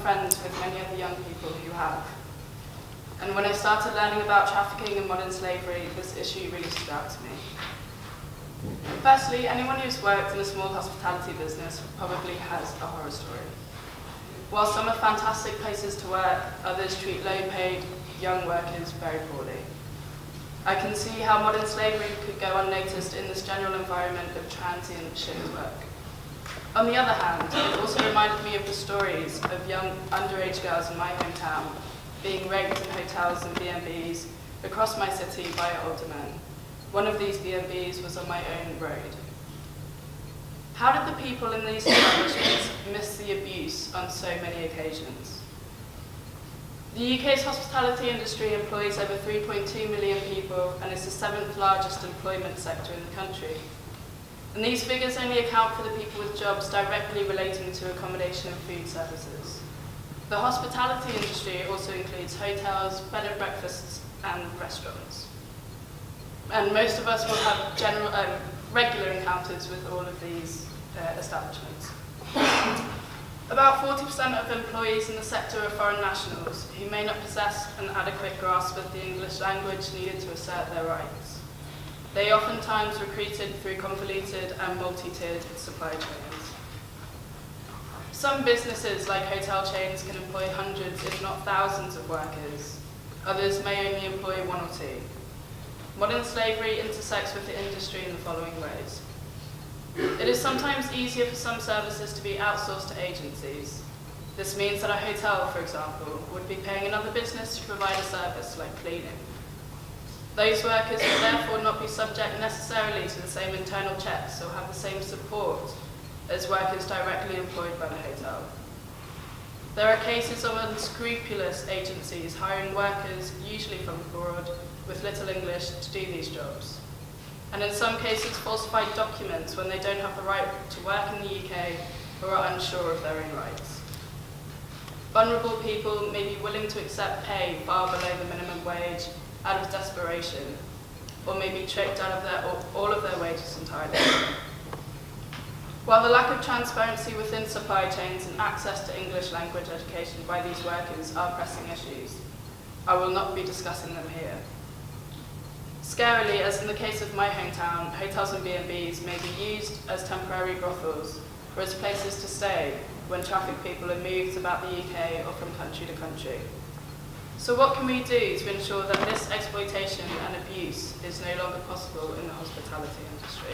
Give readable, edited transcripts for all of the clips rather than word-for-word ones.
friends with many of the young people who have. And when I started learning about trafficking and modern slavery, this issue really stood out to me. Firstly, anyone who's worked in a small hospitality business probably has a horror story. While some are fantastic places to work, others treat low-paid young workers very poorly. I can see how modern slavery could go unnoticed in this general environment of transient shift work. On the other hand, it also reminded me of the stories of young underage girls in my hometown being raped in hotels and B&Bs across my city by older men. One of these B&Bs was on my own road. How did the people in these establishments miss the abuse on so many occasions? The UK's hospitality industry employs over 3.2 million people and is the 7th largest employment sector in the country. And these figures only account for the people with jobs directly relating to accommodation and food services. The hospitality industry also includes hotels, bed and breakfasts, and restaurants. And most of us will have regular encounters with all of these establishments. About 40% of employees in the sector are foreign nationals who may not possess an adequate grasp of the English language needed to assert their rights. They are oftentimes recruited through convoluted and multi-tiered supply chains. Some businesses, like hotel chains, can employ hundreds, if not thousands, of workers. Others may only employ one or two. Modern slavery intersects with the industry in the following ways. It is sometimes easier for some services to be outsourced to agencies. This means that a hotel, for example, would be paying another business to provide a service like cleaning. Those workers will therefore not be subject necessarily to the same internal checks or have the same support as workers directly employed by the hotel. There are cases of unscrupulous agencies hiring workers, usually from abroad, with little English to do these jobs. And in some cases falsified documents when they don't have the right to work in the UK or are unsure of their own rights. Vulnerable people may be willing to accept pay far below the minimum wage out of desperation, or may be tricked out of all of their wages entirely. While the lack of transparency within supply chains and access to English language education by these workers are pressing issues, I will not be discussing them here. Scarily, as in the case of my hometown, hotels and B&Bs may be used as temporary brothels or as places to stay when trafficked people are moved about the UK or from country to country. So what can we do to ensure that this exploitation and abuse is no longer possible in the hospitality industry?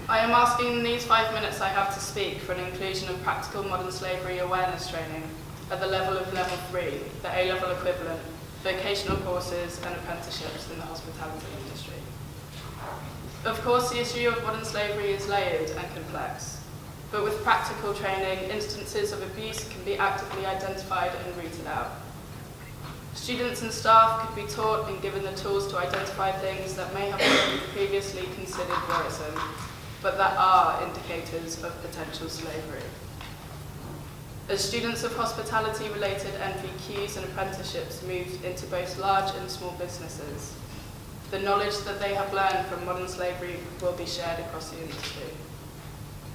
I am asking in these 5 minutes I have to speak for an inclusion of practical modern slavery awareness training at the level of Level 3, the A-level equivalent, vocational courses and apprenticeships in the hospitality industry. Of course, the issue of modern slavery is layered and complex, but with practical training, instances of abuse can be actively identified and rooted out. Students and staff could be taught and given the tools to identify things that may have been previously considered worrisome, but that are indicators of potential slavery. As students of hospitality-related NVQs and apprenticeships move into both large and small businesses, the knowledge that they have learned from modern slavery will be shared across the industry.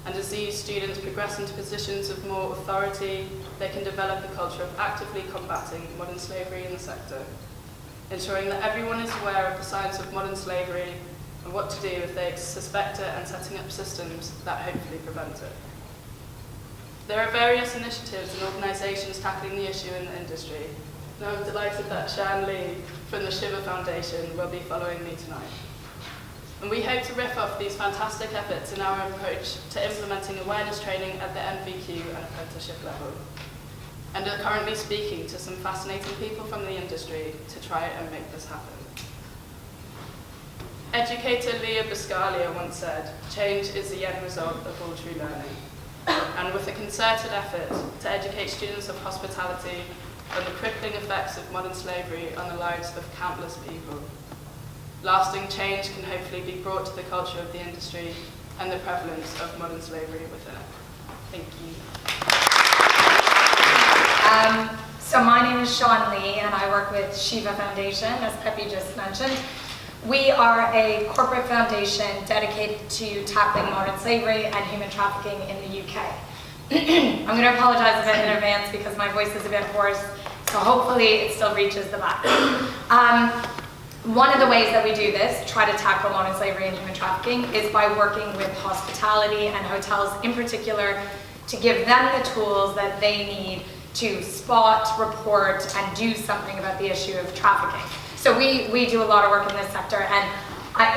And as these students progress into positions of more authority, they can develop a culture of actively combating modern slavery in the sector, ensuring that everyone is aware of the signs of modern slavery and what to do if they suspect it and setting up systems that hopefully prevent it. There are various initiatives and organisations tackling the issue in the industry, and I'm delighted that Shan Lee from the Shiva Foundation will be following me tonight. And we hope to riff off these fantastic efforts in our approach to implementing awareness training at the NVQ and apprenticeship level, and are currently speaking to some fascinating people from the industry to try and make this happen. Educator Leah Biscaglia once said, "Change is the end result of all true learning." And with a concerted effort to educate students of hospitality on the crippling effects of modern slavery on the lives of countless people, lasting change can hopefully be brought to the culture of the industry and the prevalence of modern slavery within it. Thank you. So my name is Sean Lee, and I work with Shiva Foundation, as Peppy just mentioned. We are a corporate foundation dedicated to tackling modern slavery and human trafficking in the UK. I'm going to apologize a bit in advance because my voice is a bit hoarse, so hopefully it still reaches the back. One of the ways that we do this, try to tackle modern slavery and human trafficking, is by working with hospitality and hotels in particular to give them the tools that they need to spot, report, and do something about the issue of trafficking. So we do a lot of work in this sector, and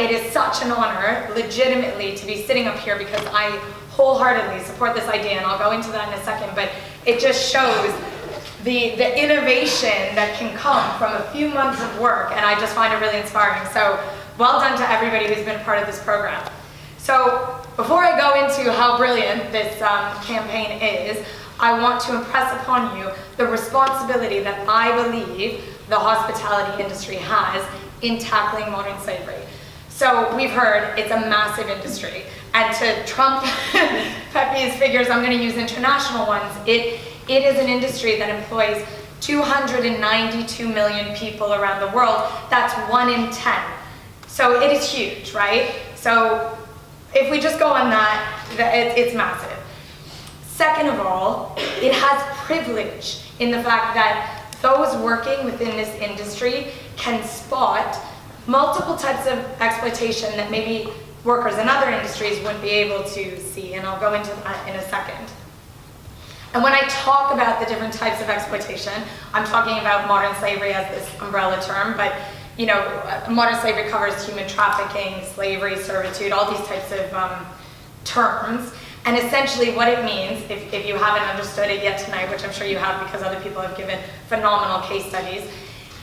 it is such an honor, legitimately, to be sitting up here because I wholeheartedly support this idea, and I'll go into that in a second, but it just shows the innovation that can come from a few months of work, and I just find it really inspiring. So well done to everybody who's been part of this program. So before I go into how brilliant this campaign is, I want to impress upon you the responsibility that I believe the hospitality industry has in tackling modern slavery. So we've heard it's a massive industry, and to trump Pepe's figures, I'm going to use international ones. It is an industry that employs 292 million people around the world. That's 1 in 10. So it is huge, right? So if we just go on that, it's massive. Second of all, it has privilege in the fact that those working within this industry can spot multiple types of exploitation that maybe workers in other industries wouldn't be able to see, and I'll go into that in a second. And when I talk about the different types of exploitation, I'm talking about modern slavery as this umbrella term, but you know, modern slavery covers human trafficking, slavery, servitude, all these types of terms. And essentially what it means, if you haven't understood it yet tonight, which I'm sure you have because other people have given phenomenal case studies,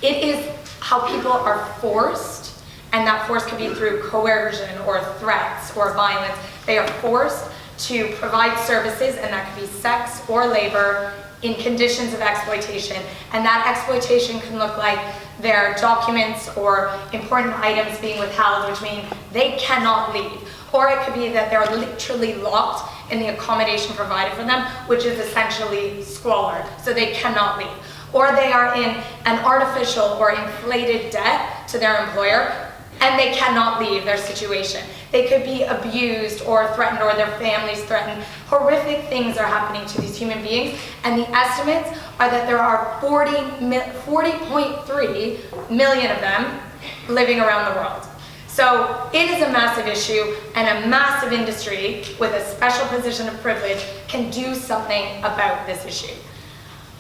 it is how people are forced, and that force could be through coercion or threats or violence. They are forced to provide services, and that could be sex or labor, in conditions of exploitation. And that exploitation can look like their documents or important items being withheld, which means they cannot leave. Or it could be that they're literally locked in the accommodation provided for them, which is essentially squalor, so they cannot leave. Or they are in an artificial or inflated debt to their employer, and they cannot leave their situation. They could be abused or threatened, or their families threatened. Horrific things are happening to these human beings, and the estimates are that there are 40.3 million of them living around the world. So it is a massive issue, and a massive industry with a special position of privilege can do something about this issue.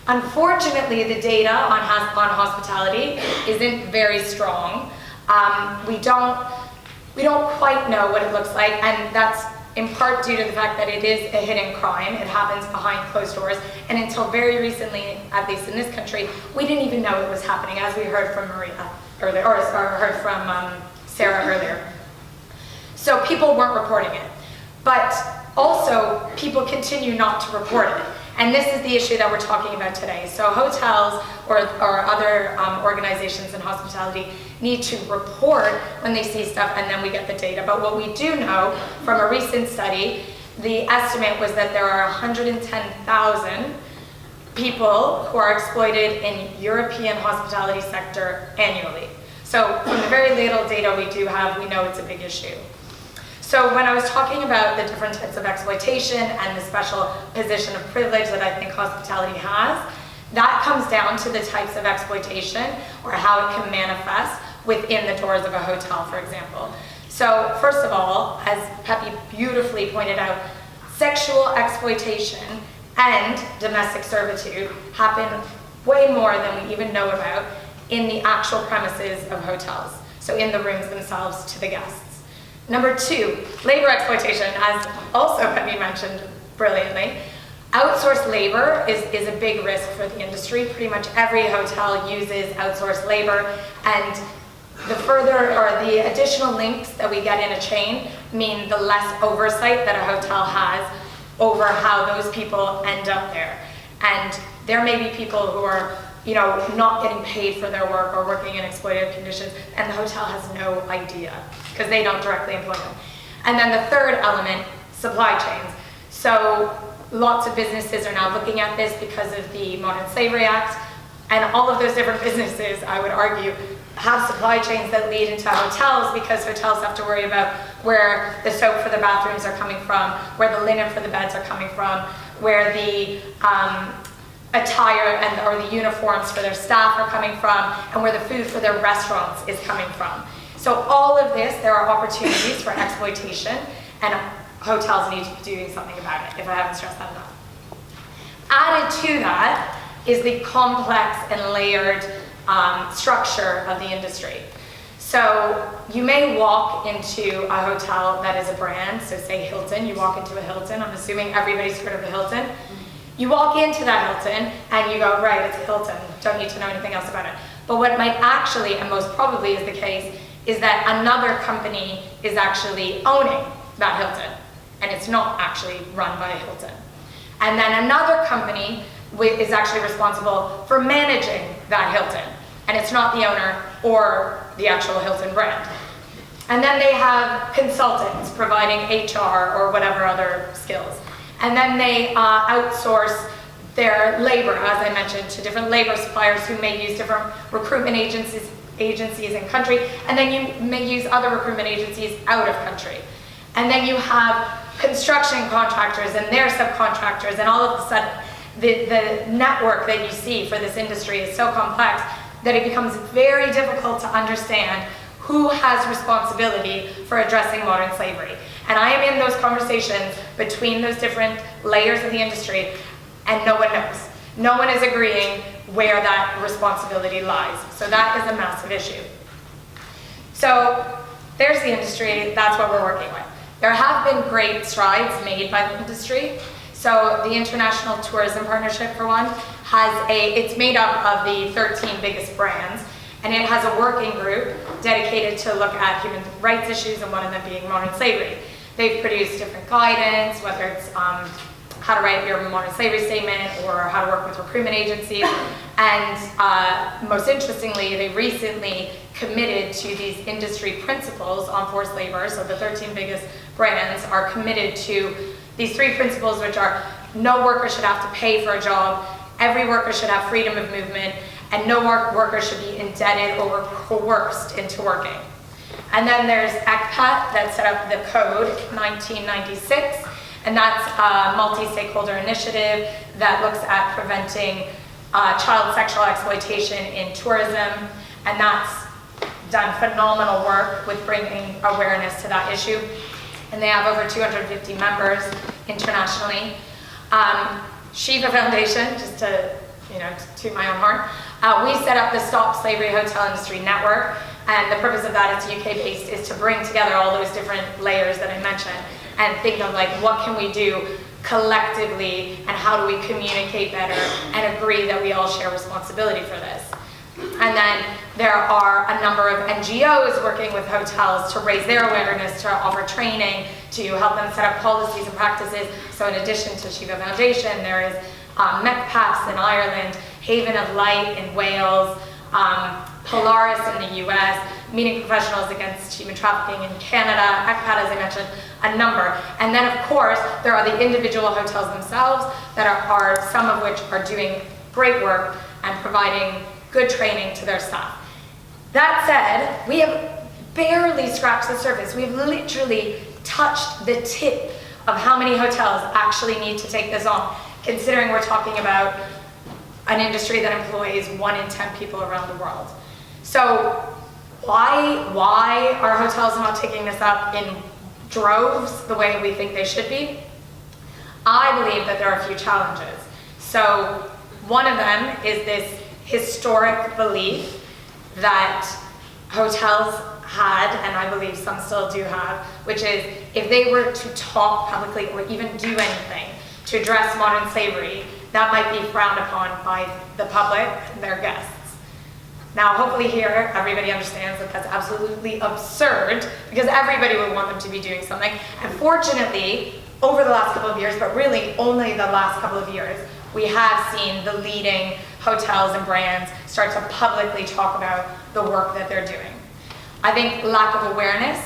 Unfortunately, the data on hospitality isn't very strong. We don't quite know what it looks like, and that's in part due to the fact that it is a hidden crime. It happens behind closed doors, and until very recently, at least in this country, we didn't even know it was happening, as we heard from Maria earlier, or heard from Sarah earlier. So people weren't reporting it, but also people continue not to report it. And this is the issue that we're talking about today. So hotels or other organizations in hospitality need to report when they see stuff, and then we get the data. But what we do know from a recent study, the estimate was that there are 110,000 people who are exploited in European hospitality sector annually. So from the very little data we do have, we know it's a big issue. So when I was talking about the different types of exploitation and the special position of privilege that I think hospitality has, that comes down to the types of exploitation or how it can manifest within the doors of a hotel, for example. So first of all, as Pepe beautifully pointed out, sexual exploitation and domestic servitude happen way more than we even know about in the actual premises of hotels, so in the rooms themselves to the guests. Number 2, labor exploitation, as also Pepe mentioned brilliantly. Outsourced labor is a big risk for the industry. Pretty much every hotel uses outsourced labor, and the further or the additional links that we get in a chain mean the less oversight that a hotel has over how those people end up there. And there may be people who are not getting paid for their work or working in exploitative conditions, and the hotel has no idea because they don't directly employ them. And then the third element, supply chains. So lots of businesses are now looking at this because of the Modern Slavery Act, and all of those different businesses, I would argue, have supply chains that lead into hotels, because hotels have to worry about where the soap for the bathrooms are coming from, where the linen for the beds are coming from, where the attire or the uniforms for their staff are coming from, and where the food for their restaurants is coming from. So all of this, there are opportunities for exploitation, and hotels need to be doing something about it, if I haven't stressed that enough. Added to that is the complex and layered structure of the industry. So you may walk into a hotel that is a brand, so say Hilton, you walk into a Hilton, I'm assuming everybody's heard of a Hilton. You walk into that Hilton and you go, right, it's a Hilton, don't need to know anything else about it. But what might actually, and most probably is the case, is that another company is actually owning that Hilton, and it's not actually run by a Hilton. And then another company is actually responsible for managing that Hilton, and it's not the owner or the actual Hilton brand. And then they have consultants providing HR or whatever other skills. And then they outsource their labor, as I mentioned, to different labor suppliers who may use different recruitment agencies in country, and then you may use other recruitment agencies out of country. And then you have construction contractors and their subcontractors, and all of a sudden the network that you see for this industry is so complex that it becomes very difficult to understand who has responsibility for addressing modern slavery. And I am in those conversations between those different layers of the industry, and no one knows. No one is agreeing where that responsibility lies. So that is a massive issue. So there's the industry, that's what we're working with. There have been great strides made by the industry. So the International Tourism Partnership, for one, it's made up of the 13 biggest brands, and it has a working group dedicated to look at human rights issues, and one of them being modern slavery. They've produced different guidance, whether it's how to write your modern slavery statement or how to work with recruitment agencies. And most interestingly, they recently committed to these industry principles on forced labor. So the 13 biggest brands are committed to these 3 principles, which are: no worker should have to pay for a job, every worker should have freedom of movement, and no worker should be indebted or coerced into working. And then there's ECPAT that set up the code 1996, and that's a multi-stakeholder initiative that looks at preventing child sexual exploitation in tourism, and that's done phenomenal work with bringing awareness to that issue. And they have over 250 members internationally. Shiva Foundation, just to toot my own horn, we set up the Stop Slavery Hotel Industry Network, and the purpose of that, it's UK based, is to bring together all those different layers that I mentioned and think of like, what can we do collectively, and how do we communicate better and agree that we all share responsibility for this. And then there are a number of NGOs working with hotels to raise their awareness, to offer training, to help them set up policies and practices. So in addition to Shiva Foundation, there is MECPAS in Ireland, Haven of Light in Wales, Polaris in the US, Meeting Professionals Against Human Trafficking in Canada, ECPAT, as I mentioned, a number. And then of course, there are the individual hotels themselves that are some of which are doing great work and providing good training to their staff. That said, we have barely scratched the surface. We've literally touched the tip of how many hotels actually need to take this on, considering we're talking about an industry that employs 1 in 10 people around the world. So why are hotels not taking this up in droves the way we think they should be? I believe that there are a few challenges. So one of them is this historic belief that hotels had, and I believe some still do have, which is if they were to talk publicly or even do anything to address modern slavery, that might be frowned upon by the public and their guests. Now, hopefully here, everybody understands that that's absolutely absurd, because everybody would want them to be doing something. And fortunately, over the last couple of years, but really only the last couple of years, we have seen the leading hotels and brands start to publicly talk about the work that they're doing. I think lack of awareness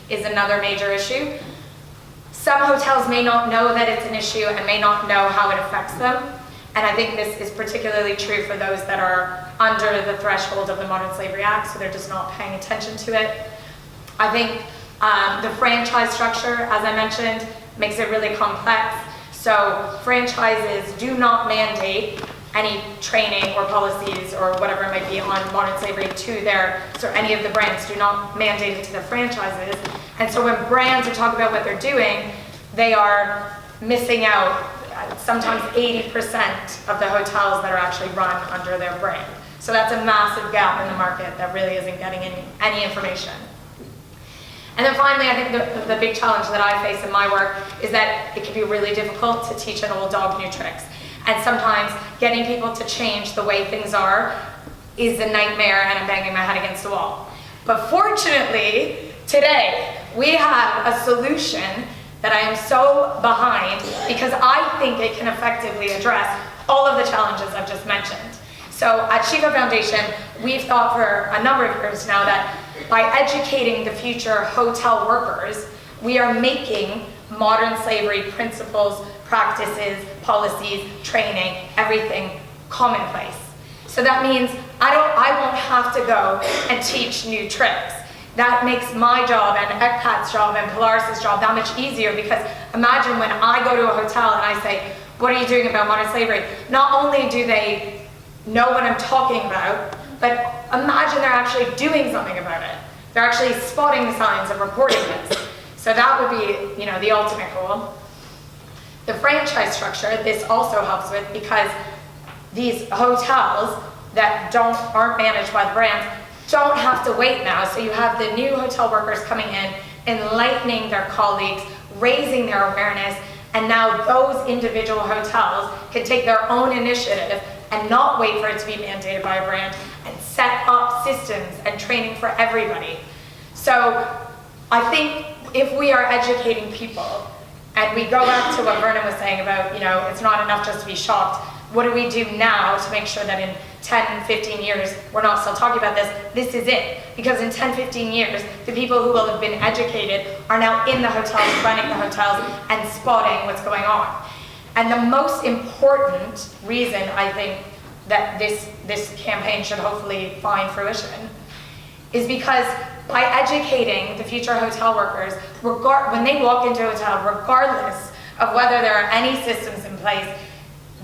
is another major issue. Some hotels may not know that it's an issue and may not know how it affects them. And I think this is particularly true for those that are under the threshold of the Modern Slavery Act, so they're just not paying attention to it. I think the franchise structure, as I mentioned, makes it really complex. So franchises do not mandate any training or policies or whatever it might be on modern slavery to their, so any of the brands do not mandate it to their franchises. And so when brands are talking about what they're doing, they are missing out sometimes 80% of the hotels that are actually run under their brand. So that's a massive gap in the market that really isn't getting any information. And then finally, I think the big challenge that I face in my work is that it can be really difficult to teach an old dog new tricks. And sometimes getting people to change the way things are is a nightmare, and I'm banging my head against the wall. But fortunately, today, we have a solution that I am so behind because I think it can effectively address all of the challenges I've just mentioned. So at Shiva Foundation, we've thought for a number of years now that by educating the future hotel workers, we are making modern slavery principles, practices, policies, training, everything commonplace. So that means I won't have to go and teach new tricks. That makes my job and ECPAT's job and Polaris's job that much easier, because imagine when I go to a hotel and I say, what are you doing about modern slavery? Not only do they know what I'm talking about, but imagine they're actually doing something about it. They're actually spotting the signs and reporting this. So that would be, the ultimate goal. The franchise structure, this also helps with, because these hotels that aren't managed by the brands don't have to wait now. So you have the new hotel workers coming in, enlightening their colleagues, raising their awareness, and now those individual hotels can take their own initiative and not wait for it to be mandated by a brand, and set up systems and training for everybody. So I think if we are educating people, and we go back to what Vernon was saying about, it's not enough just to be shocked. What do we do now to make sure that in 10, 15 years, we're not still talking about this? This is it. Because in 10, 15 years, the people who will have been educated are now in the hotels, running the hotels, and spotting what's going on. And the most important reason I think that this campaign should hopefully find fruition is because by educating the future hotel workers, when they walk into a hotel, regardless of whether there are any systems in place,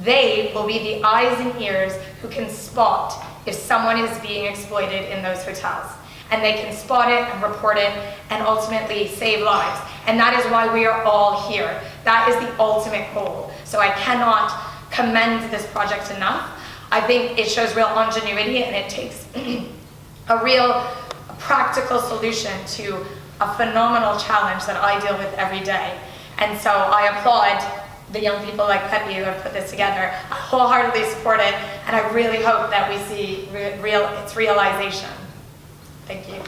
they will be the eyes and ears who can spot if someone is being exploited in those hotels. And they can spot it and report it and ultimately save lives. And that is why we are all here. That is the ultimate goal. So I cannot commend this project enough. I think it shows real ingenuity, and it takes a real practical solution to a phenomenal challenge that I deal with every day. And so I applaud the young people like Pepe who have put this together. I wholeheartedly support it, and I really hope that we see its realization. Thank you.